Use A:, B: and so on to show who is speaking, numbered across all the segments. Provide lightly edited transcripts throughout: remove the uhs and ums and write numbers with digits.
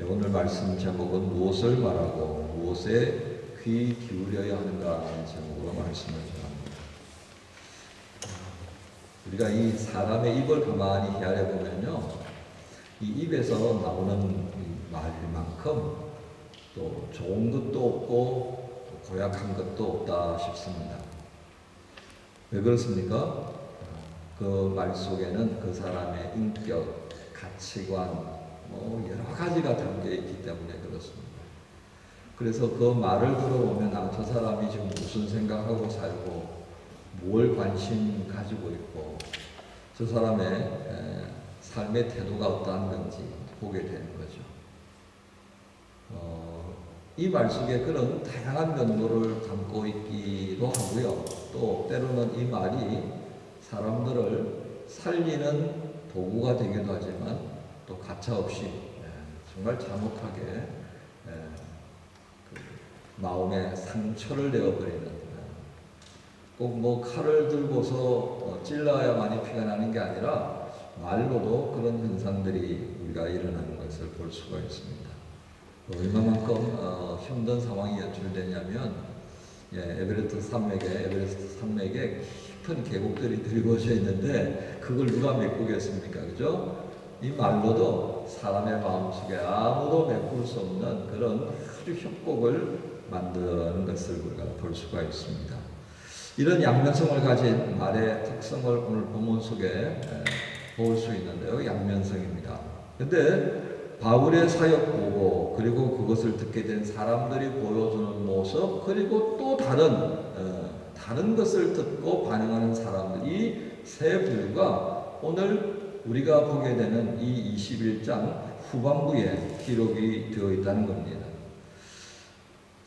A: 오늘 말씀 제목은 무엇을 말하고 무엇에 귀 기울여야 하는가 하는 제목으로 말씀을 전합니다. 우리가 이 사람의 입을 가만히 헤아려 보면요, 이 입에서 나오는 말만큼 또 좋은 것도 없고 고약한 것도 없다 싶습니다. 왜 그렇습니까? 그 말 속에는 그 사람의 인격, 가치관, 여러 가지가 담겨 있기 때문에 그렇습니다. 그래서 그 말을 들어보면 저 사람이 지금 무슨 생각하고 살고 뭘 관심 가지고 있고 저 사람의 삶의 태도가 어떠한 건지 보게 되는 거죠. 이 말 속에 그런 다양한 면모를 담고 있기도 하고요. 또 때로는 이 말이 사람들을 살리는 도구가 되기도 하지만 또 가차없이 정말 잔혹하게 마음에 상처를 내어버리는, 꼭 칼을 들고서 찔러야만이 피가 나는 게 아니라 말로도 그런 현상들이 우리가 일어나는 것을 볼 수가 있습니다. 얼마만큼 힘든 상황이 연출되냐면 에베레스트 산맥에 깊은 계곡들이 들이부어져 있는데 그걸 누가 메꾸겠습니까? 그죠? 이 말로도 사람의 마음속에 아무도 메꿀 수 없는 그런 아주 협곡을 만드는 것을 우리가 볼 수가 있습니다. 이런 양면성을 가진 말의 특성을 오늘 본문 속에 볼 수 있는데요. 양면성입니다. 근데 바울의 사역 보고 그리고 그것을 듣게 된 사람들이 보여주는 모습 그리고 또 다른 것을 듣고 반응하는 사람들, 이 세 부류가 오늘 우리가 보게 되는 이 21장 후반부에 기록이 되어 있다는 겁니다.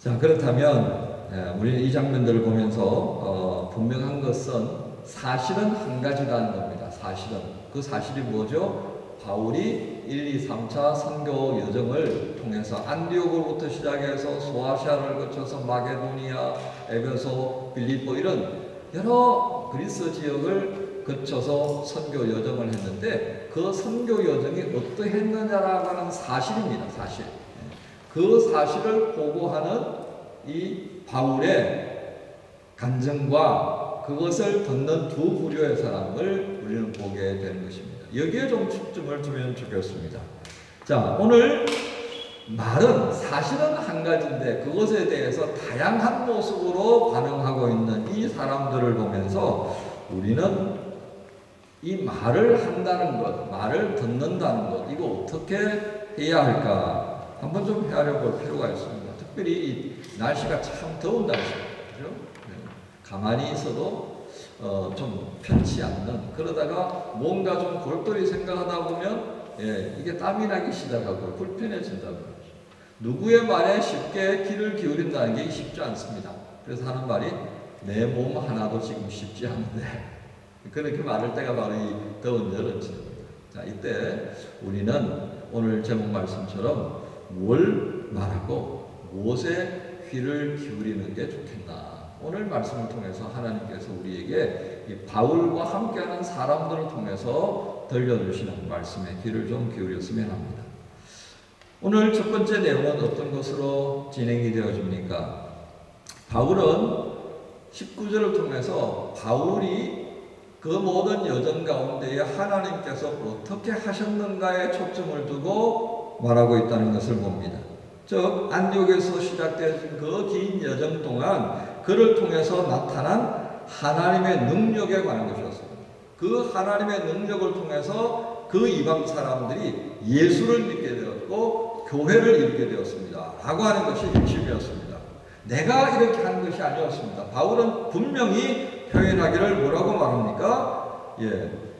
A: 자, 그렇다면 우리는 이 장면들을 보면서 분명한 것은 사실은 한 가지라는 겁니다. 그 사실이 뭐죠? 바울이 1, 2, 3차 선교 여정을 통해서 안디옥으로부터 시작해서 소아시아를 거쳐서 마게도니아, 에베소, 빌립보 이런 여러 그리스 지역을 거쳐서 선교 여정을 했는데 그 선교 여정이 어떠했느냐라고 하는 사실입니다. 사실. 그 사실을 보고하는 이 바울의 간증과 그것을 듣는 두 부류의 사람을 우리는 보게 되는 것입니다. 여기에 좀 초점을 두면 좋겠습니다. 자, 오늘 말은 사실은 한 가지인데 그것에 대해서 다양한 모습으로 반응하고 있는 이 사람들을 보면서 우리는 이 말을 한다는 것, 말을 듣는다는 것, 이거 어떻게 해야 할까? 한번 좀 헤아려 볼 필요가 있습니다. 특별히 이 날씨가 참 더운 날씨입니다. 그죠? 가만히 있어도 좀 편치 않는, 그러다가 뭔가 좀 골똘히 생각하다 보면 이게 땀이 나기 시작하고 불편해진다고 그러죠. 누구의 말에 쉽게 귀를 기울인다는 게 쉽지 않습니다. 그래서 하는 말이 내 몸 하나도 지금 쉽지 않은데 그렇게 말할 때가 바로 이 더운 여름입니다. 자, 이때 우리는 오늘 제목 말씀처럼 뭘 말하고 무엇에 귀를 기울이는 게 좋겠나. 오늘 말씀을 통해서 하나님께서 우리에게 이 바울과 함께하는 사람들을 통해서 들려주시는 말씀에 귀를 좀 기울였으면 합니다. 오늘 첫 번째 내용은 어떤 것으로 진행이 되어집니까? 바울은 19절을 통해서 바울이 그 모든 여정 가운데에 하나님께서 어떻게 하셨는가에 초점을 두고 말하고 있다는 것을 봅니다. 즉 안디옥에서 시작된 그 긴 여정 동안 그를 통해서 나타난 하나님의 능력에 관한 것이었습니다. 그 하나님의 능력을 통해서 그 이방 사람들이 예수를 믿게 되었고 교회를 이루게 되었습니다. 라고 하는 것이 핵심이었습니다. 내가 이렇게 하는 것이 아니었습니다. 바울은 분명히 표현하기를 뭐라고 말합니까?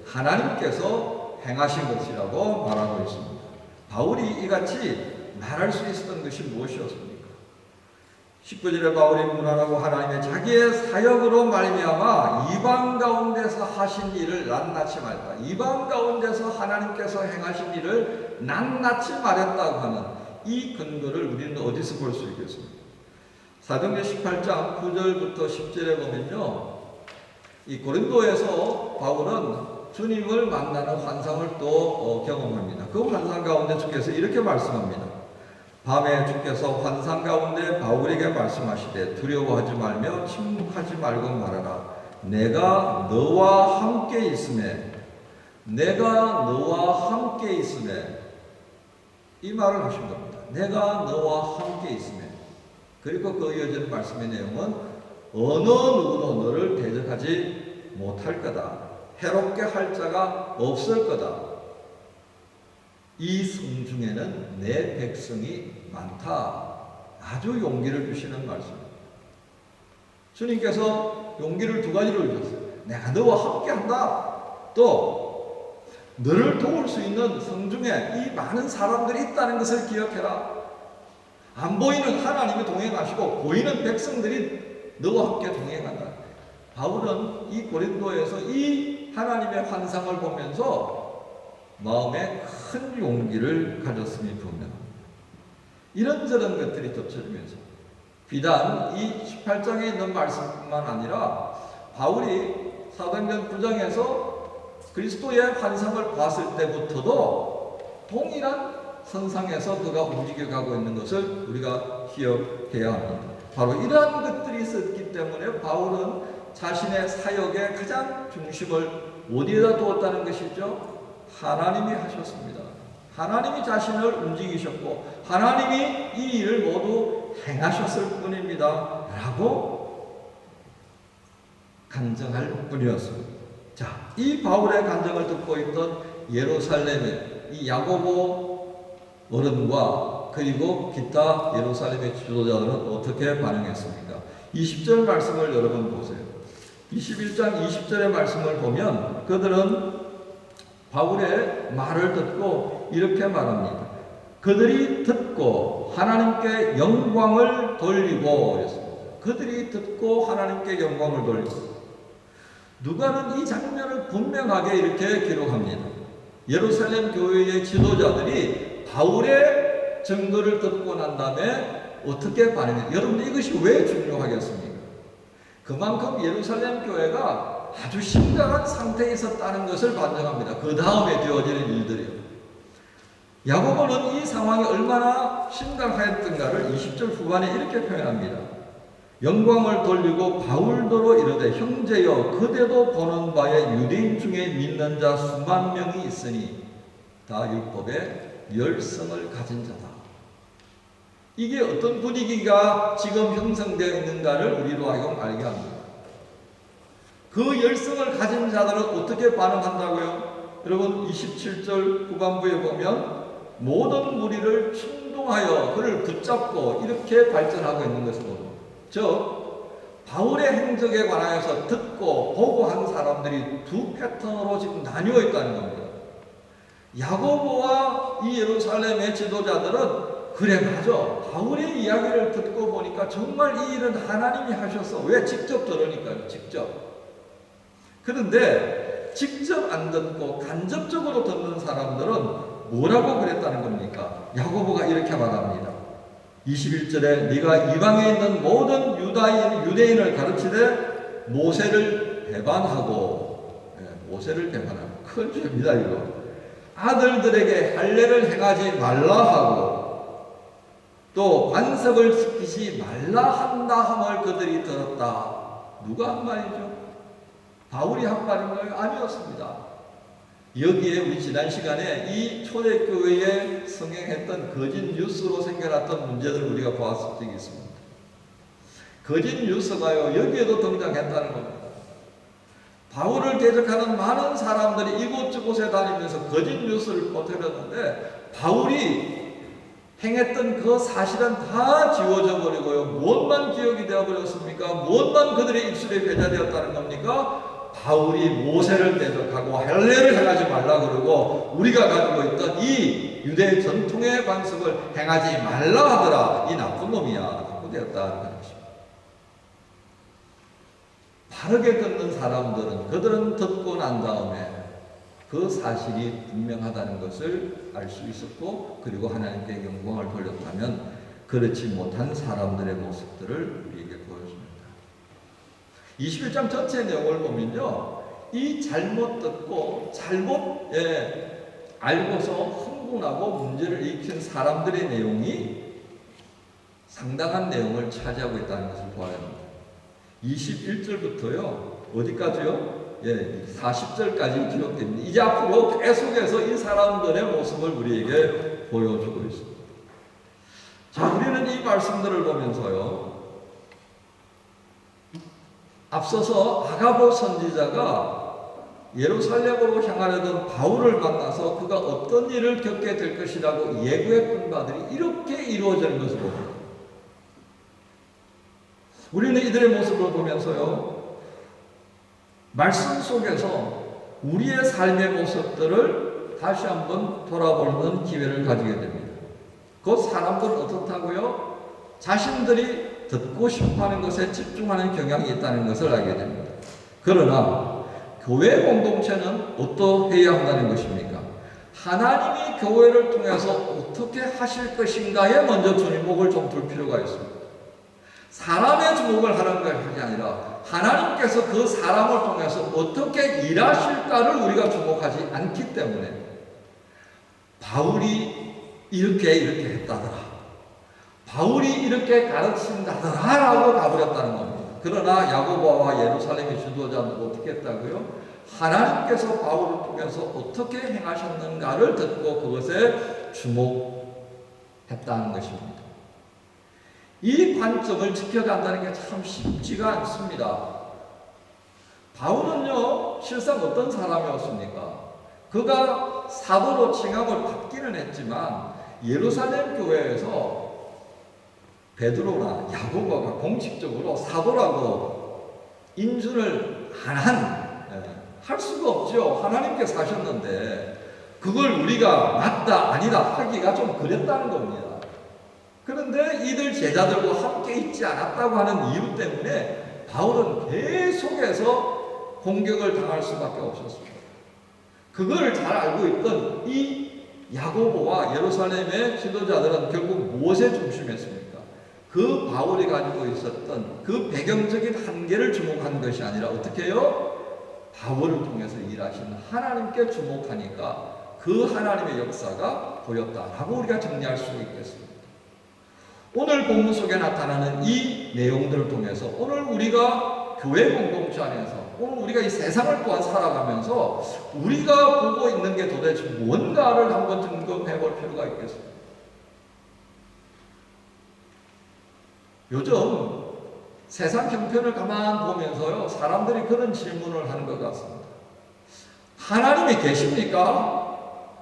A: 하나님께서 행하신 것이라고 말하고 있습니다. 바울이 이같이 말할 수 있었던 것이 무엇이었습니까? 19절에 바울이 문안하고 하나님의 자기의 사역으로 말미암아 이방 가운데서 하신 일을 낱낱이 말했다. 이방 가운데서 하나님께서 행하신 일을 낱낱이 말했다고 하는 이 근거를 우리는 어디서 볼 수 있겠습니까? 사도행전 18장 9절부터 10절에 보면요, 이 고린도에서 바울은 주님을 만나는 환상을 또 경험합니다. 그 환상 가운데 주께서 이렇게 말씀합니다. 밤에 주께서 환상 가운데 바울에게 말씀하시되 두려워하지 말며 침묵하지 말고 말하라. 내가 너와 함께 있음에 내가 너와 함께 있음에 이 말을 하신 겁니다. 내가 너와 함께 있음에. 그리고 그 이어지는 말씀의 내용은 어느 누구도 너를 대적하지 못할 거다. 해롭게 할 자가 없을 거다. 이 성중에는 내 백성이 많다. 아주 용기를 주시는 말씀입니다. 주님께서 용기를 두 가지로 주셨어요. 내가 너와 함께 한다. 또 너를 도울 수 있는 성중에 이 많은 사람들이 있다는 것을 기억해라. 안 보이는 하나님이 동행하시고 보이는 백성들이 너와 함께 동행한다. 바울은 이 고린도에서 이 하나님의 환상을 보면서 마음에 큰 용기를 가졌음이 분명합니다. 이런저런 것들이 겹쳐지면서 비단 이 18장에 있는 말씀뿐만 아니라 바울이 사도행전 9장에서 그리스도의 환상을 봤을 때부터도 동일한 선상에서 그가 움직여가고 있는 것을 우리가 기억해야 합니다. 바로 이러한 것들이 있었기 때문에 바울은 자신의 사역의 가장 중심을 어디에다 두었다는 것이죠? 하나님이 하셨습니다. 하나님이 자신을 움직이셨고 하나님이 이 일을 모두 행하셨을 뿐입니다. 라고 간증할 뿐이었습니다. 자, 이 바울의 간증을 듣고 있던 예루살렘의 이 야고보 어른과 그리고 기타 예루살렘의 지도자들은 어떻게 반응했습니까? 20절 말씀을 여러분 보세요. 21장 20절의 말씀을 보면 그들은 바울의 말을 듣고 이렇게 말합니다. 그들이 듣고 하나님께 영광을 돌리고 그랬습니다. 그들이 듣고 하나님께 영광을 돌리고 누가는 이 장면을 분명하게 이렇게 기록합니다. 예루살렘 교회의 지도자들이 바울의 증거를 듣고 난 다음에 어떻게 반응해요? 여러분 이것이 왜 중요하겠습니까? 그만큼 예루살렘 교회가 아주 심각한 상태에 있었다는 것을 반증합니다. 그 다음에 되어지는 일들이요. 야고보는 이 상황이 얼마나 심각했던가를 20절 후반에 이렇게 표현합니다. 영광을 돌리고 바울도로 이르되 형제여 그대도 보는 바에 유대인 중에 믿는 자 수만 명이 있으니 다 율법의 열성을 가진 자다. 이게 어떤 분위기가 지금 형성되어 있는가를 우리로 하여금 알게 합니다. 그 열성을 가진 자들은 어떻게 반응한다고요? 여러분 27절 후반부에 보면 모든 무리를 충동하여 그를 붙잡고 이렇게 발전하고 있는 것을 봅니다. 즉 바울의 행적에 관하여서 듣고 보고 한 사람들이 두 패턴으로 지금 나뉘어 있다는 겁니다. 야고보와 이 예루살렘의 지도자들은 그래 맞아 바울의 이야기를 듣고 보니까 정말 이 일은 하나님이 하셨어. 왜? 직접 들으니까요. 직접. 그런데 직접 안 듣고 간접적으로 듣는 사람들은 뭐라고 그랬다는 겁니까? 야고보가 이렇게 말합니다. 21절에 네가 이방에 있는 모든 유대인을 가르치되 모세를 배반하고 모세를 배반하고 큰 죄입니다 이거. 아들들에게 할례를 행하지 말라 하고 또 관석을 지키지 말라 한다 함을 그들이 들었다. 누가 한 말이죠? 바울이 한 말인가요? 아니었습니다. 여기에 우리 지난 시간에 이 초대교회에 성행했던 거짓 뉴스로 생겨났던 문제들을 우리가 보았을 적이 있습니다. 거짓 뉴스가요 여기에도 등장했다는 겁니다. 바울을 대적하는 많은 사람들이 이곳저곳에 다니면서 거짓 뉴스를 퍼뜨렸는데 바울이 행했던 그 사실은 다 지워져 버리고요. 무엇만 기억이 되어버렸습니까? 무엇만 그들의 입술에 배자되었다는 겁니까? 바울이 모세를 대적하고 할례를 행하지 말라 그러고 우리가 가지고 있던 이 유대 전통의 관습을 행하지 말라 하더라. 이 나쁜 놈이야. 나쁜 되었다는 것입니다. 바르게 듣는 사람들은 그들은 듣고 난 다음에 그 사실이 분명하다는 것을 알 수 있었고 그리고 하나님께 영광을 돌렸다면 그렇지 못한 사람들의 모습들을 우리에게 보여줍니다. 21장 전체 내용을 보면요. 이 잘못 듣고 잘못 알고서 흥분하고 문제를 일으킨 사람들의 내용이 상당한 내용을 차지하고 있다는 것을 보아야 합니다. 21절부터요. 어디까지요? 40절까지 기록됩니다. 이제 앞으로 계속해서 이 사람들의 모습을 우리에게 보여주고 있습니다. 자, 우리는 이 말씀들을 보면서요. 앞서서 아가보 선지자가 예루살렘으로 향하려던 바울을 만나서 그가 어떤 일을 겪게 될 것이라고 예고했던 바들이 이렇게 이루어지는 것을 봅니다. 우리는 이들의 모습을 보면서요. 말씀 속에서 우리의 삶의 모습들을 다시 한번 돌아보는 기회를 가지게 됩니다. 그 사람들은 어떻다고요? 자신들이 듣고 싶어하는 것에 집중하는 경향이 있다는 것을 알게 됩니다. 그러나 교회 공동체는 어떠해야 한다는 것입니까? 하나님이 교회를 통해서 어떻게 하실 것인가에 먼저 주목을 좀 둘 필요가 있습니다. 사람의 주목을 하는 것이 아니라 하나님께서 그 사람을 통해서 어떻게 일하실까를 우리가 주목하지 않기 때문에 바울이 이렇게 했다더라, 바울이 이렇게 가르친다더라 라고 가버렸다는 겁니다. 그러나 야고보와 예루살렘의 지도자는 어떻게 했다고요? 하나님께서 바울을 통해서 어떻게 행하셨는가를 듣고 그것에 주목했다는 것입니다. 이 관점을 지켜간다는 게 참 쉽지가 않습니다. 바울은요, 실상 어떤 사람이었습니까? 그가 사도로 칭함을 받기는 했지만 예루살렘 교회에서 베드로나 야고보가 공식적으로 사도라고 인준을 할 수가 없죠. 하나님께서 하셨는데 그걸 우리가 맞다 아니다 하기가 좀 그랬다는 겁니다. 그런데 이들 제자들과 함께 있지 않았다고 하는 이유 때문에 바울은 계속해서 공격을 당할 수밖에 없었습니다. 그걸 잘 알고 있던 이 야고보와 예루살렘의 지도자들은 결국 무엇에 중심했습니까? 그 바울이 가지고 있었던 그 배경적인 한계를 주목한 것이 아니라 어떻게 해요? 바울을 통해서 일하시는 하나님께 주목하니까 그 하나님의 역사가 보였다라고 우리가 정리할 수 있겠습니다. 오늘 본문 속에 나타나는 이 내용들을 통해서 오늘 우리가 교회 공동체 안에서 오늘 우리가 이 세상을 또한 살아가면서 우리가 보고 있는 게 도대체 뭔가를 한번 점검해 볼 필요가 있겠습니다. 요즘 세상 형편을 가만 보면서요, 사람들이 그런 질문을 하는 것 같습니다. 하나님이 계십니까?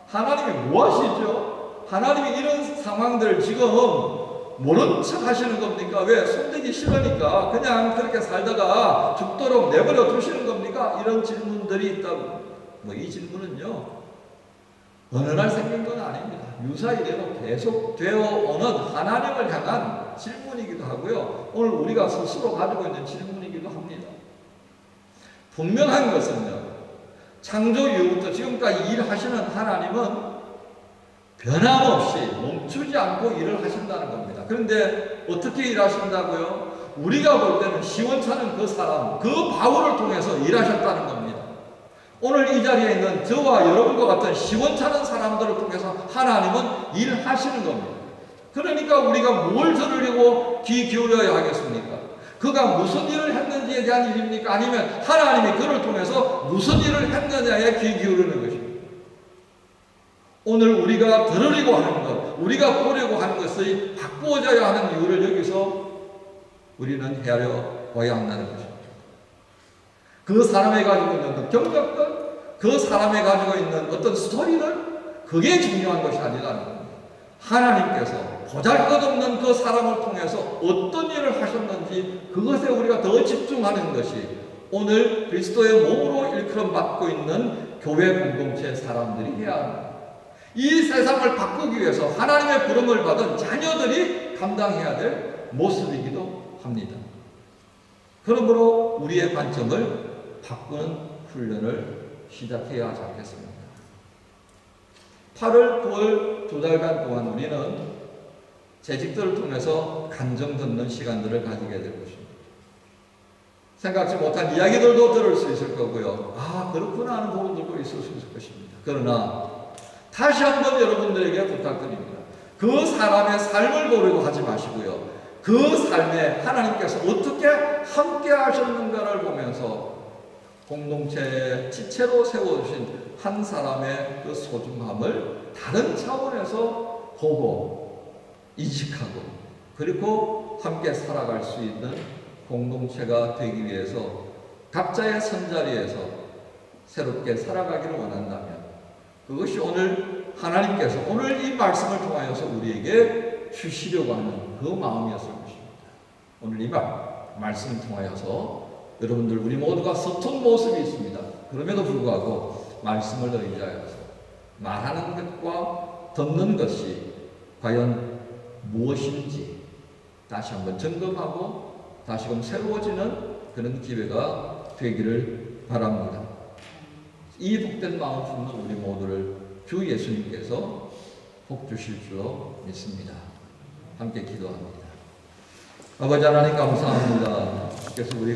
A: 하나님이 뭐 하시죠? 하나님이 이런 상황들 지금 모른 척 하시는 겁니까? 왜? 손대기 싫으니까 그냥 그렇게 살다가 죽도록 내버려 두시는 겁니까? 이런 질문들이 있다고. 이 질문은요, 어느 날 생긴 건 아닙니다. 유사이대로 계속 되어오는 하나님을 향한 질문이기도 하고요. 오늘 우리가 스스로 가지고 있는 질문이기도 합니다. 분명한 것은요, 창조 이후부터 지금까지 일하시는 하나님은 변함없이 멈추지 않고 일을 하신다는 겁니다. 그런데 어떻게 일하신다고요? 우리가 볼 때는 시원찮은 그 사람, 그 바울을 통해서 일하셨다는 겁니다. 오늘 이 자리에 있는 저와 여러분과 같은 시원찮은 사람들을 통해서 하나님은 일하시는 겁니다. 그러니까 우리가 뭘 들으려고 귀 기울여야 하겠습니까? 그가 무슨 일을 했는지에 대한 일입니까? 아니면 하나님이 그를 통해서 무슨 일을 했느냐에 귀 기울이는 것입니다. 오늘 우리가 들으려고 하는 것, 우리가 보려고 하는 것이 바꾸어져야 하는 이유를 여기서 우리는 헤아려봐야 한다는 것입니다. 그 사람이 가지고 있는 그 경력들, 그 사람이 가지고 있는 어떤 스토리들, 그게 중요한 것이 아니라는 겁니다. 하나님께서 보잘것없는 그 사람을 통해서 어떤 일을 하셨는지 그것에 우리가 더 집중하는 것이 오늘 그리스도의 몸으로 일컬음 받고 있는 교회 공동체 사람들이 해야 합니다. 이 세상을 바꾸기 위해서 하나님의 부름을 받은 자녀들이 감당해야 될 모습이기도 합니다. 그러므로 우리의 관점을 바꾸는 훈련을 시작해야 하지 않겠습니까? 8월, 9월 두 달간 동안 우리는 재직들을 통해서 간증 듣는 시간들을 가지게 될 것입니다. 생각지 못한 이야기들도 들을 수 있을 거고요. 아, 그렇구나 하는 부분들도 있을 수 있을 것입니다. 그러나 다시 한번 여러분들에게 부탁드립니다. 그 사람의 삶을 보려고 하지 마시고요. 그 삶에 하나님께서 어떻게 함께 하셨는가를 보면서 공동체의 지체로 세워주신 한 사람의 그 소중함을 다른 차원에서 보고 인식하고 그리고 함께 살아갈 수 있는 공동체가 되기 위해서 각자의 선자리에서 새롭게 살아가기를 원한다면 그것이 오늘 하나님께서 오늘 이 말씀을 통하여서 우리에게 주시려고 하는 그 마음이었을 것입니다. 오늘 이 말씀을 통하여서 여러분들 우리 모두가 서툰 모습이 있습니다. 그럼에도 불구하고 말씀을 의지하여서 말하는 것과 듣는 것이 과연 무엇인지 다시 한번 점검하고 다시금 새로워지는 그런 기회가 되기를 바랍니다. 이 복된 마음 품는 우리 모두를 주 예수님께서 복 주실 줄로 믿습니다. 함께 기도합니다. 아버지 하나님 감사합니다. 그래서 우리가